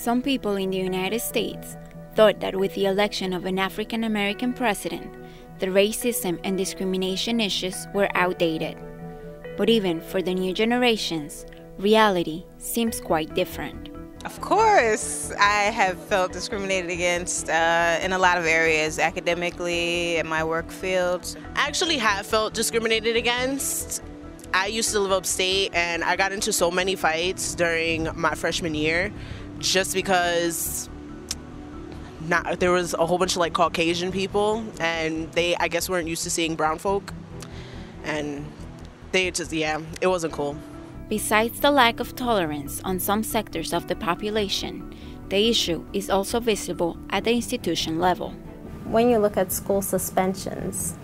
Some people in the United States thought that with the election of an African American president, the racism and discrimination issues were outdated. But even for the new generations, reality seems quite different. Of course, I have felt discriminated against in a lot of areas, academically, in my work field. I actually have felt discriminated against. I used to live upstate and I got into so many fights during my freshman year just because there was a whole bunch of Caucasian people and they, I guess, weren't used to seeing brown folk. And they just, yeah, it wasn't cool. Besides the lack of tolerance on some sectors of the population, the issue is also visible at the institution level. When you look at school suspensions,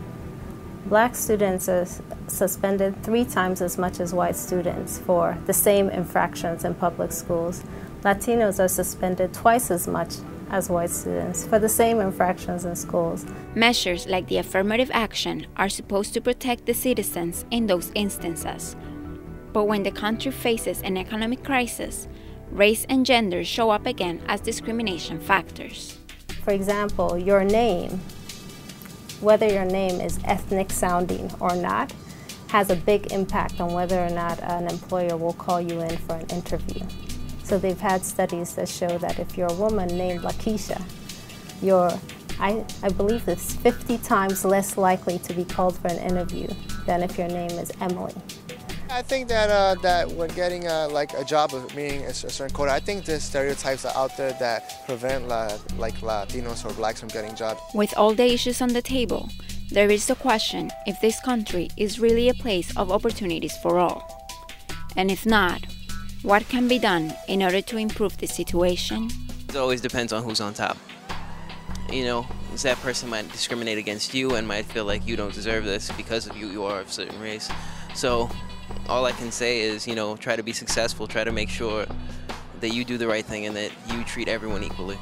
Black students are suspended 3 times as much as white students for the same infractions in public schools. Latinos are suspended twice as much as white students for the same infractions in schools. Measures like the affirmative action are supposed to protect the citizens in those instances. But when the country faces an economic crisis, race and gender show up again as discrimination factors. For example, your name, whether your name is ethnic sounding or not, has a big impact on whether or not an employer will call you in for an interview. So they've had studies that show that if you're a woman named Lakeisha, I believe it's 50 times less likely to be called for an interview than if your name is Emily. I think that when getting a job of meeting a certain quota, I think the stereotypes are out there that prevent Latinos or Blacks from getting jobs. With all the issues on the table, there is the question if this country is really a place of opportunities for all. And if not, what can be done in order to improve the situation? It always depends on who's on top. You know, that person might discriminate against you and might feel like you don't deserve this because of you are of a certain race. So all I can say is, try to be successful, try to make sure that you do the right thing and that you treat everyone equally.